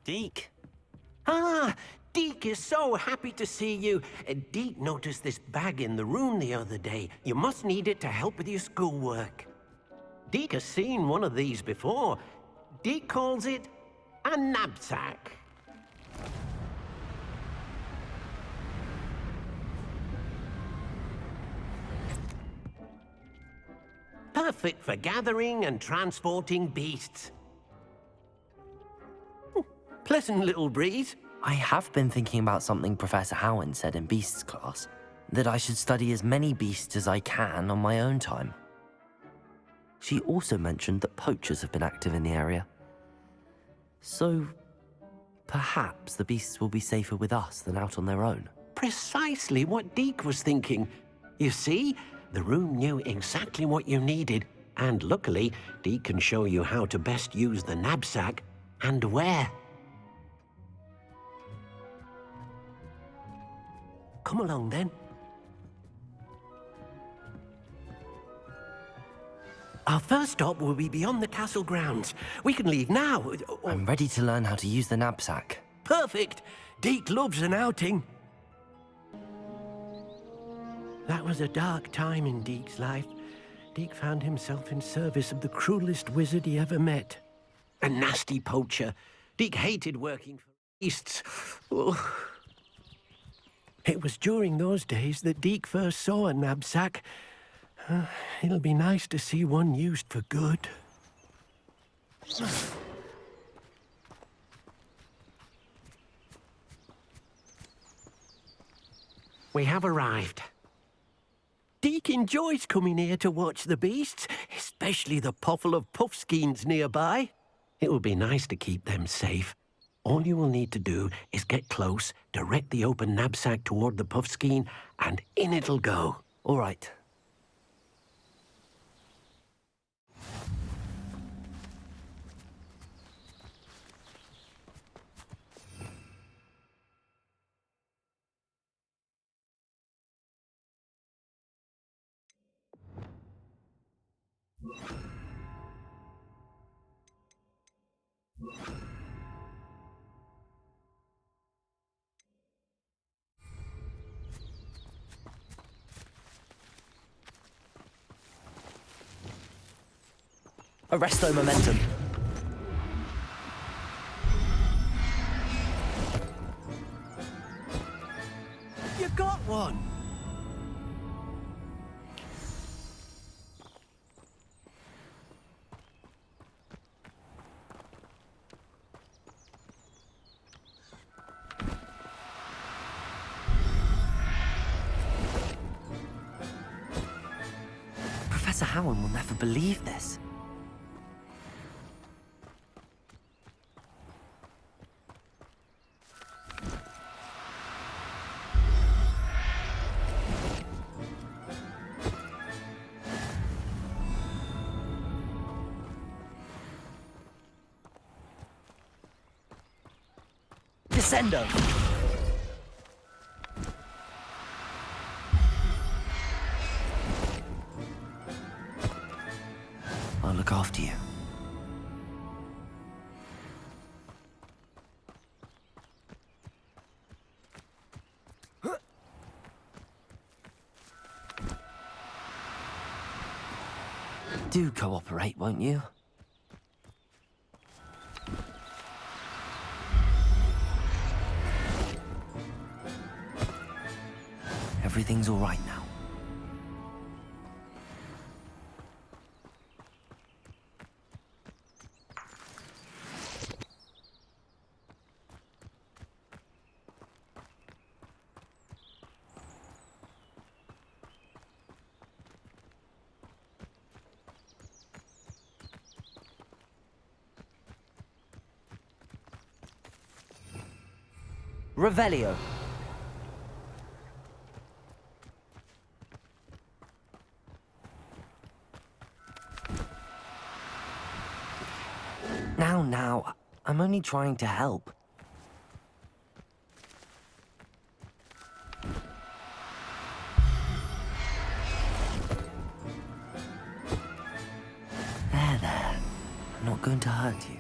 Deek. Ah, Deek is so happy to see you. Deek noticed this bag in the room the other day. You must need it to help with your schoolwork. Deek has seen one of these before. Deek calls it a Nab-Sack. Perfect for gathering and transporting beasts. Pleasant little breeze. I have been thinking about something Professor Howard said in Beasts class, that I should study as many beasts as I can on my own time. She also mentioned that poachers have been active in the area. So, perhaps the beasts will be safer with us than out on their own. Precisely what Deek was thinking. You see, the room knew exactly what you needed, and luckily, Deek can show you how to best use the Nab-Sack and where. Come along, then. Our first stop will be beyond the castle grounds. We can leave now. I'm ready to learn how to use the Nab-Sack. Perfect! Deek loves an outing. That was a dark time in Deek's life. Deek found himself in service of the cruelest wizard he ever met. A nasty poacher. Deek hated working for beasts. Oh. It was during those days that Deek first saw a Nab-Sack. It'll be nice to see one used for good. We have arrived. Deek enjoys coming here to watch the beasts, especially the potful of puffskeins nearby. It will be nice to keep them safe. All you will need to do is get close, direct the open Nab-Sack toward the puffskein, and in it'll go. All right. Arresto momentum. You got one! Professor Howard will never believe this. Descendo! I'll look after you. Do cooperate, won't you? Everything's all right now. Revelio. Now, I'm only trying to help. There. I'm not going to hurt you.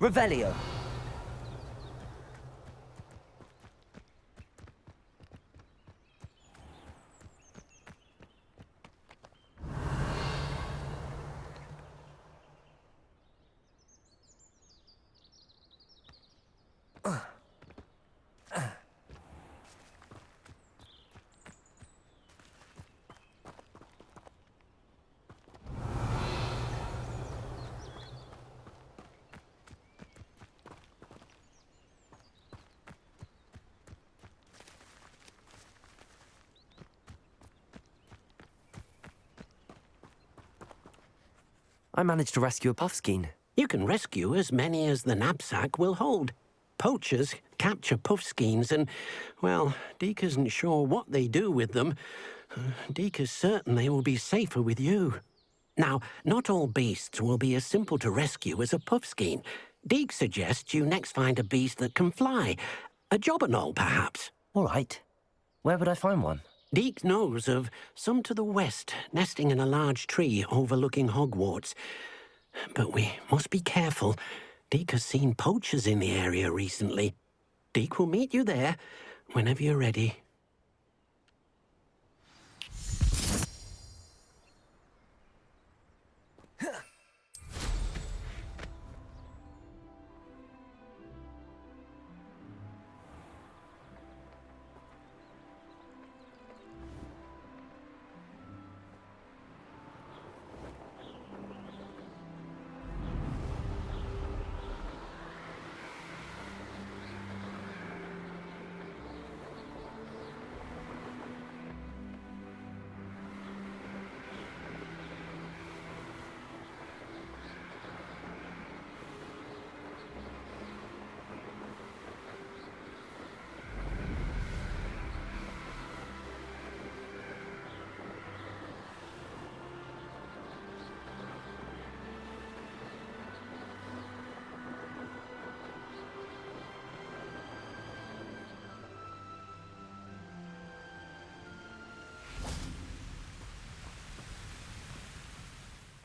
Revelio. I managed to rescue a puffskein. You can rescue as many as the Nab-Sack will hold. Poachers capture puffskeins and, well, Deek isn't sure what they do with them. Deek is certain they will be safer with you. Now, not all beasts will be as simple to rescue as a puffskein. Deek suggests you next find a beast that can fly. A jobberknoll, perhaps. All right. Where would I find one? Deek knows of some to the west, nesting in a large tree overlooking Hogwarts. But we must be careful. Deek has seen poachers in the area recently. Deek will meet you there whenever you're ready.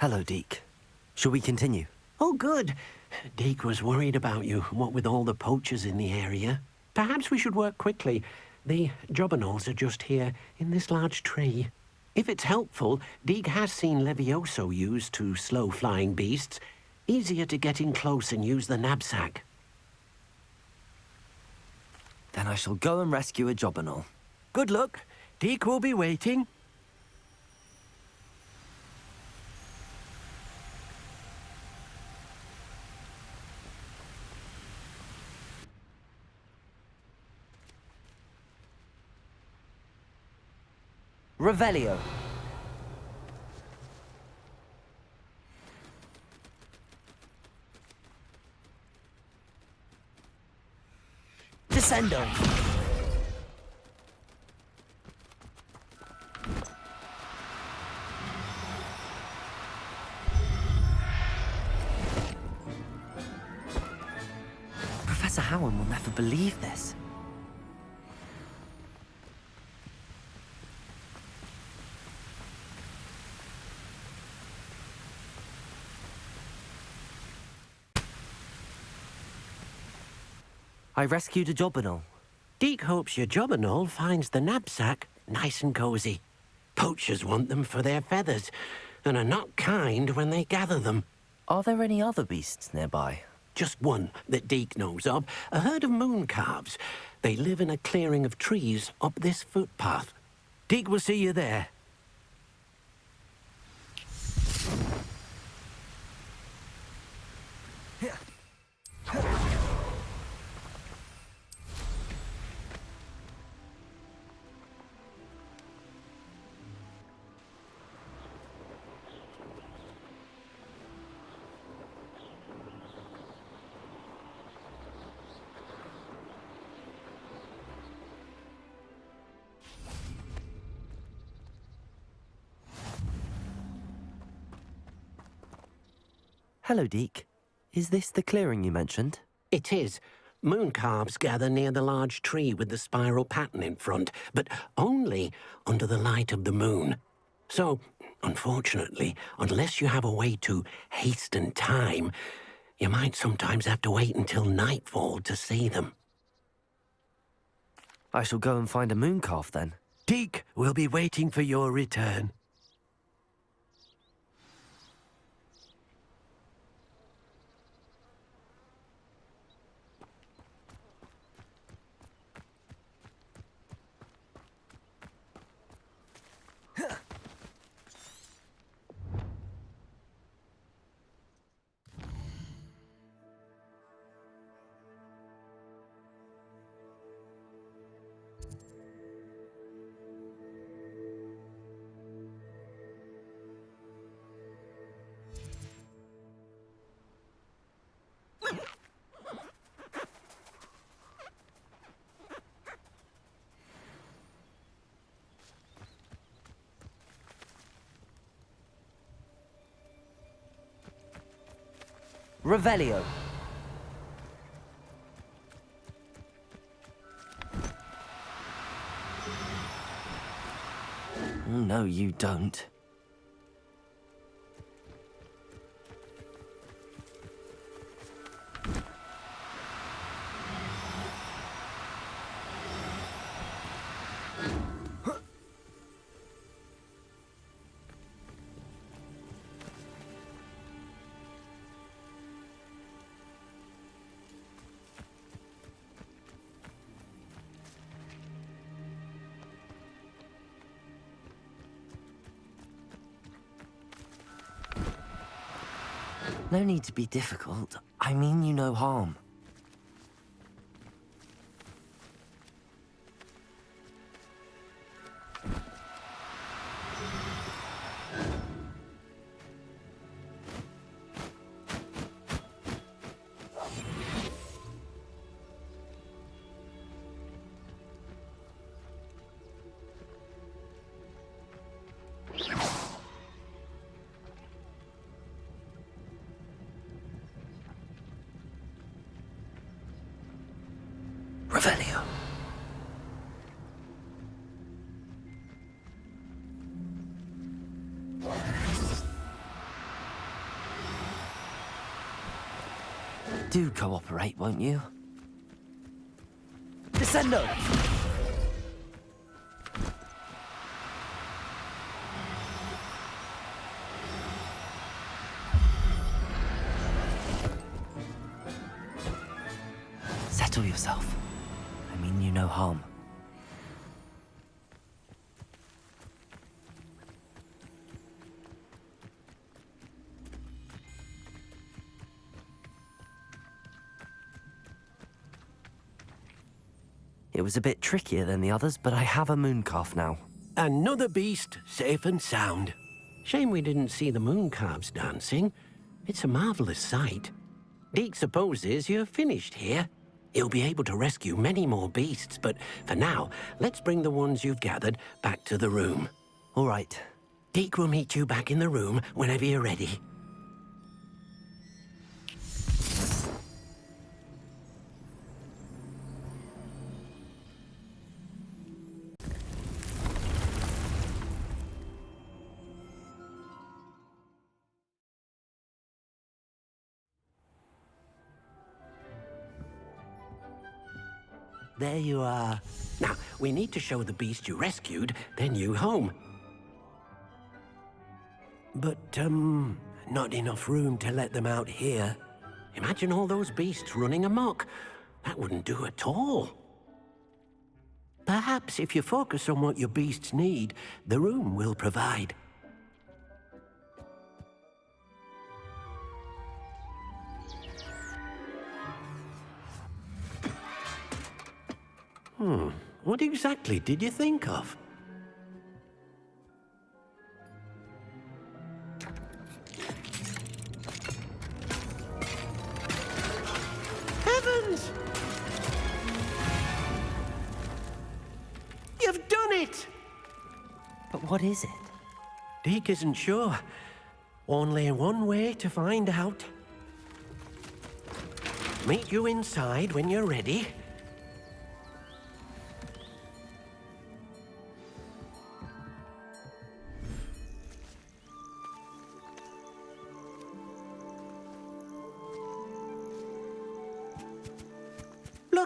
Hello, Deek. Shall we continue? Oh, good. Deek was worried about you, what with all the poachers in the area. Perhaps we should work quickly. The jobberknolls are just here, in this large tree. If it's helpful, Deek has seen Levioso used to slow flying beasts. Easier to get in close and use the Nab-Sack. Then I shall go and rescue a jobberknoll. Good luck. Deek will be waiting. Revelio. Descendo. Professor Howard will never believe this. I rescued a jobberknoll. Deek hopes your jobberknoll finds the Nab-Sack nice and cozy. Poachers want them for their feathers, and are not kind when they gather them. Are there any other beasts nearby? Just one that Deek knows of, a herd of moon calves. They live in a clearing of trees up this footpath. Deek will see you there. Hello, Deek. Is this the clearing you mentioned? It is. Moon calves gather near the large tree with the spiral pattern in front, but only under the light of the moon. So, unfortunately, unless you have a way to hasten time, You might sometimes have to wait until nightfall to see them. I shall go and find a moon calf then. Deek will be waiting for your return. Revelio. Oh, no, you don't. No need to be difficult. I mean you no harm. Revelio. Do cooperate, won't you? Descendo! Settle yourself. I mean you no harm. It was a bit trickier than the others, but I have a moon calf now. Another beast, safe and sound. Shame we didn't see the moon calves dancing. It's a marvelous sight. Deek supposes you're finished here. He'll be able to rescue many more beasts, but for now, let's bring the ones you've gathered back to the room. All right. Deek will meet you back in the room whenever you're ready. There you are. Now, we need to show the beast you rescued their new home. But, not enough room to let them out here. Imagine all those beasts running amok. That wouldn't do at all. Perhaps if you focus on what your beasts need, the room will provide. What exactly did you think of? Heavens! You've done it! But what is it? Deek isn't sure. Only one way to find out. Meet you inside when you're ready.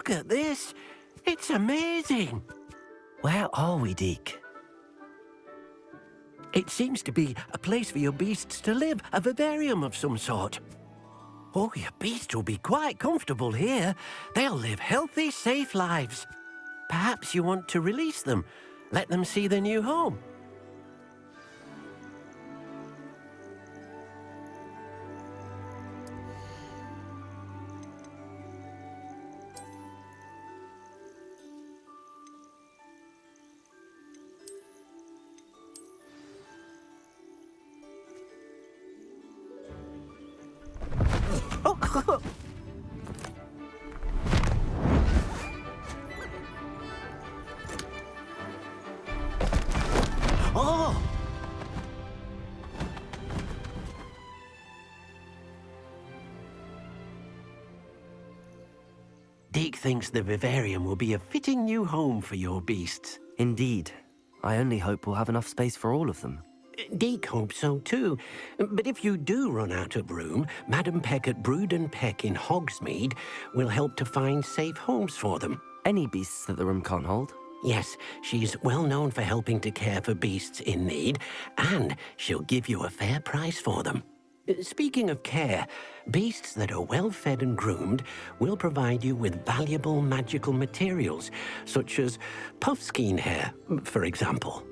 Look at this. It's amazing. Where are we, Deek? It seems to be a place for your beasts to live, a vivarium of some sort. Oh, your beasts will be quite comfortable here. They'll live healthy, safe lives. Perhaps you want to release them. Let them see their new home. Oh, oh! Deek thinks the vivarium will be a fitting new home for your beasts. Indeed. I only hope we'll have enough space for all of them. Deek hopes so too. But if you do run out of room, Madam Peck at Brood and Peck in Hogsmeade will help to find safe homes for them. Any beasts that the room can't hold? Yes, she's well known for helping to care for beasts in need, and she'll give you a fair price for them. Speaking of care, beasts that are well fed and groomed will provide you with valuable magical materials, such as puffskein hair, for example.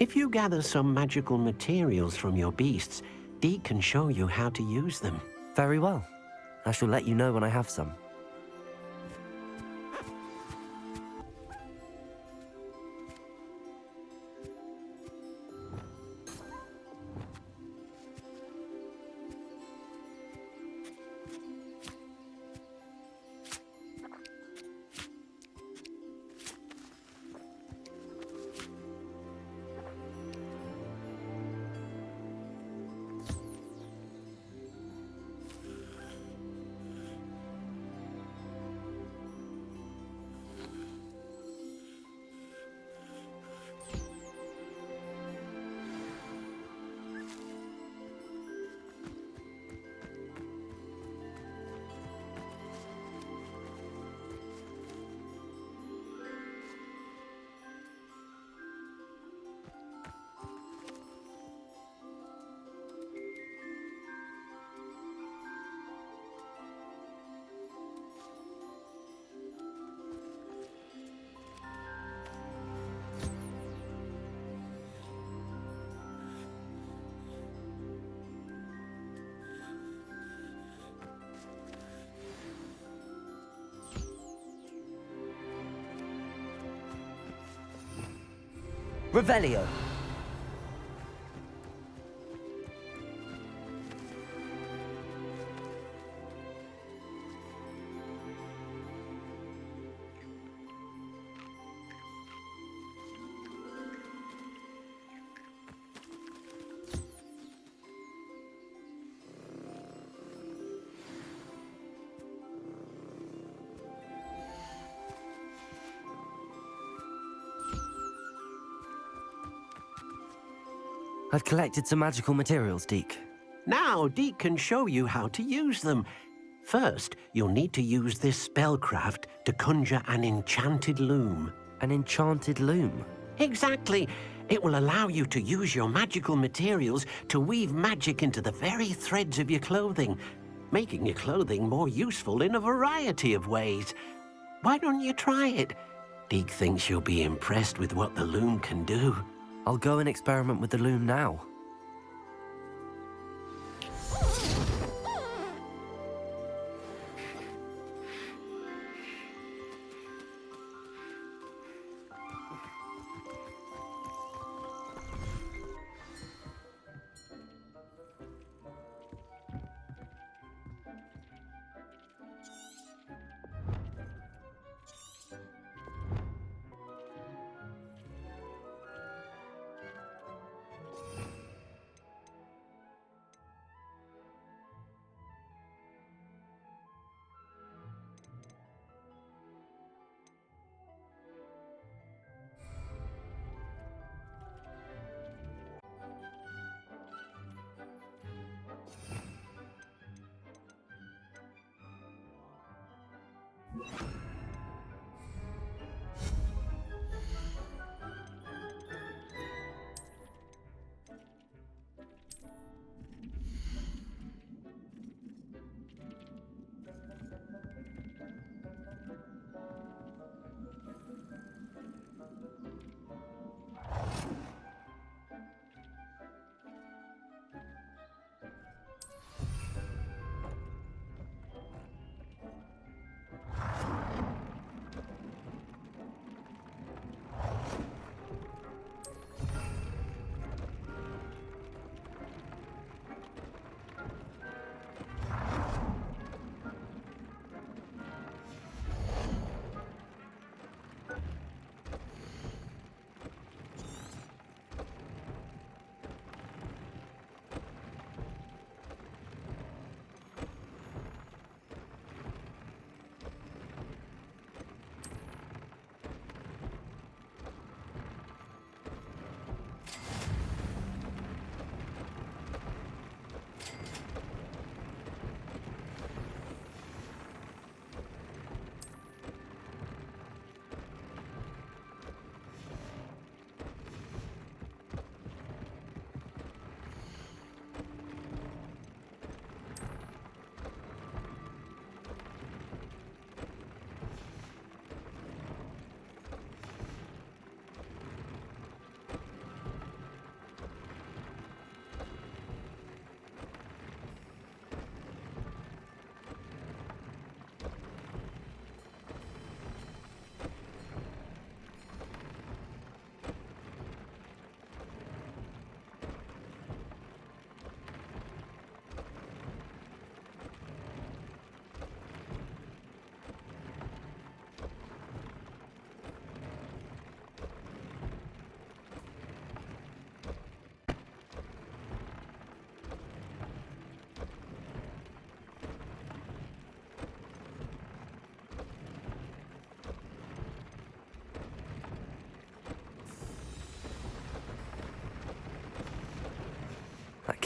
If you gather some magical materials from your beasts, Deek can show you how to use them. Very well. I shall let you know when I have some. Revelio. I've collected some magical materials, Deek. Now Deek can show you how to use them. First, you'll need to use this spellcraft to conjure an enchanted loom. An enchanted loom? Exactly. It will allow you to use your magical materials to weave magic into the very threads of your clothing, making your clothing more useful in a variety of ways. Why don't you try it? Deek thinks you'll be impressed with what the loom can do. I'll go and experiment with the loom now.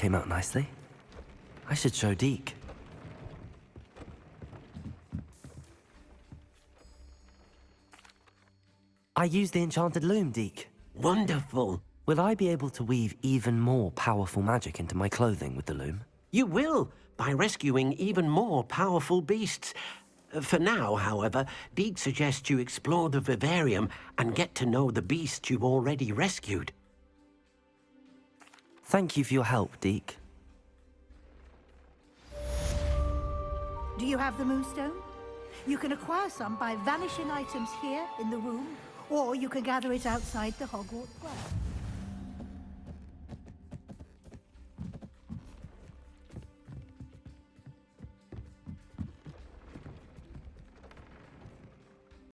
came out nicely. I should show Deek. I use the Enchanted Loom, Deek. Wonderful. Will I be able to weave even more powerful magic into my clothing with the loom? You will, by rescuing even more powerful beasts. For now, however, Deek suggests you explore the vivarium and get to know the beasts you've already rescued. Thank you for your help, Deek. Do you have the moonstone? You can acquire some by vanishing items here in the room, or you can gather it outside the Hogwarts grounds.